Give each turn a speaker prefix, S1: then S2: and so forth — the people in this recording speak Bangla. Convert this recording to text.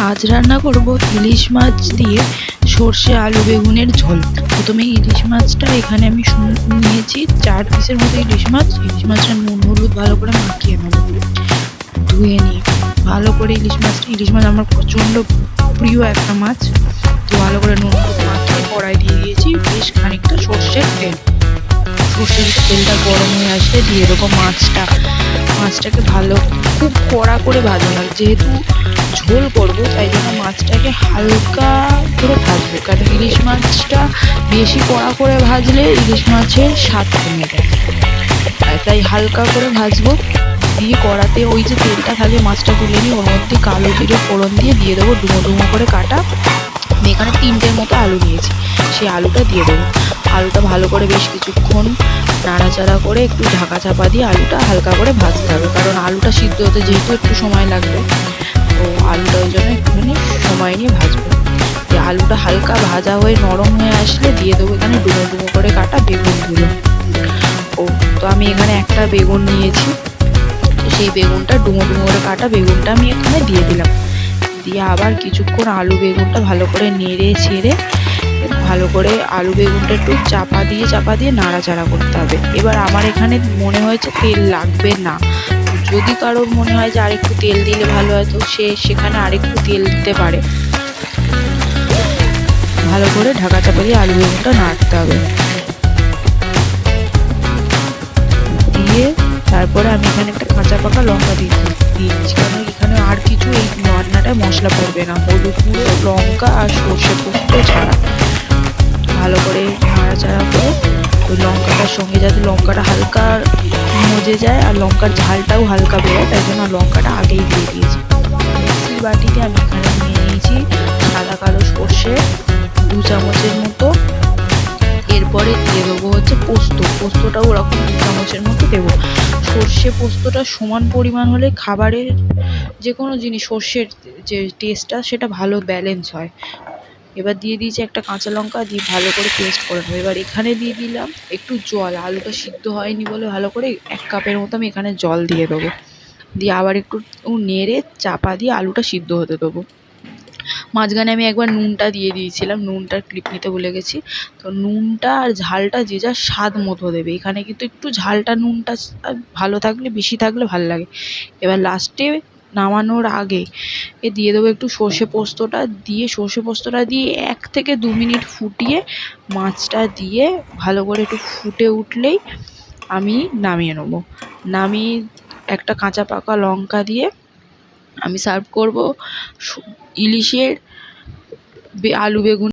S1: আজ রান্না করব ইলিশ মাছ দিয়ে সর্ষে আলু বেগুনের ঝোল। প্রথমে ইলিশ মাছটা এখানে আমি নিয়েছি 4 পিসের মতো ইলিশ মাছটা নুন হলুদ ভালো করে মাখিয়ে নেব। ধুয়ে নিয়ে ভালো করে ইলিশ মাছ আমার প্রচণ্ড প্রিয় একটা মাছ। তো ভালো করে নুন হলুদ মাখিয়ে কড়াই দিয়ে দিয়েছি বেশ খানিকটা সর্ষের তেল। সর্ষের তেলটা গরম হয়ে আসলে দিয়ে দেবো মাছটাকে খুব কড়া করে ভাজবো না, যেহেতু ঝোল করবো তাই জন্য মাছটাকে হালকা করে ভাজবো, কারণ ইলিশ মাছটা বেশি কড়া করে ভাজলে ইলিশ মাছের স্বাদ কমে যায়, তাই হালকা করে ভাজবো। দিয়ে কড়াতে ওই যে তেলটা থাকে মাছটা তুলে নিয়ে ওর মধ্যে কালো জিরে ফোড়ন দিয়ে দেবো ডুমো ডুমো করে কাটা। আমি এখানে 3টের মতো আলু নিয়েছি, সেই আলুটা দিয়ে দেবো। আলুটা ভালো করে বেশ কিছুক্ষণ নাড়াচাড়া করে একটু ঢাকা চাপা দিয়ে আলুটা হালকা করে ভাজতে হবে, কারণ আলুটা সিদ্ধ হতে যেহেতু একটু সময় লাগবে, তো আলুটা ওই জন্য একটুখানি সময় নিয়ে ভাজবো। আলুটা হালকা ভাজা হয়ে নরম হয়ে আসলে দিয়ে দেবো এখানে ডুমো ডুমো করে কাটা বেগুনগুলো। তো আমি এখানে একটা বেগুন নিয়েছি, তো সেই বেগুনটা ডুমো ডুমো করে কাটা বেগুনটা আমি এখানে দিয়ে দিলাম। দিয়ে আবার কিছুক্ষণ আলু বেগুনটা ভালো করে নেড়ে ছেড়ে ভালো করে আলু বেগুনটা একটু চাপা দিয়ে নাড়াচাড়া করতে হবে। এবার আমার এখানে মনে হয়েছে তেল লাগবে না, যদি কারোর মনে হয় যে আরেকটু তেল দিলে ভালো হয় তো সেখানে আরেকটু তেল দিতে পারে। ভালো করে ঢাকা চাপা দিয়ে আলু বেগুনটা নাড়তে হবে। দিয়ে তারপরে আমি এখানে একটা কাঁচা পাকা লঙ্কা দিয়েছি, কারণ এখানে আর কিছু এই রান্নাটায় মশলা পড়বে না, হলুদ গুঁড়ো লঙ্কা আর সর্ষে পোস্ত ছাড়া। ভালো করে নাড়াচাড়া করে ওই লঙ্কাটার সঙ্গে যাতে লঙ্কাটা হালকা মজে যায় আর লঙ্কার ঝালটাও হালকা বেরোয়, তাই জন্য লঙ্কাটা আগেই দিয়ে দিয়েছি। মিক্সির বাটিতে আমি এখানে নিয়ে নিয়েছি সাদা কালো সর্ষে 2 চামচের মতো। এরপরে দিয়ে দেবো হচ্ছে পোস্তটাও ওরকম 2 চামচের মতো দেবো। সর্ষে পোস্তটা সমান পরিমাণ হলে খাবারের যে কোনো জিনিস সর্ষের যে টেস্টটা সেটা ভালো ব্যালেন্স হয়। এবার দিয়ে দিয়েছি একটা কাঁচা লঙ্কা, দিয়ে ভালো করে পেস্ট করে নেবো। এবার এখানে দিয়ে দিলাম একটু জল, আলুটা সিদ্ধ হয়নি বলে ভালো করে 1 কাপের মতো আমি এখানে জল দিয়ে দেবো। দিয়ে আবার একটু নেড়ে চাপা দিয়ে আলুটা সিদ্ধ হতে দেবো। মাঝখানে আমি একবার নুনটা দিয়ে দিয়েছিলাম, নুনটার ক্লিপ নিতে ভুলে গেছি। তো নুনটা আর ঝালটা যে যার স্বাদ মতো দেবে, এখানে কিন্তু একটু ঝালটা নুনটা ভালো থাকলে বেশি থাকলে ভালো লাগে। এবার লাস্টে নামানোর আগে দিয়ে দেবো একটু সর্ষে পোস্তটা দিয়ে 1 থেকে 2 মিনিট ফুটিয়ে মাছটা দিয়ে ভালো করে একটু ফুটে উঠলেই আমি নামিয়ে নেবো। নামিয়ে একটা কাঁচা পাকা লঙ্কা দিয়ে আমি সার্ভ করবো ইলিশের আলু বেগুন।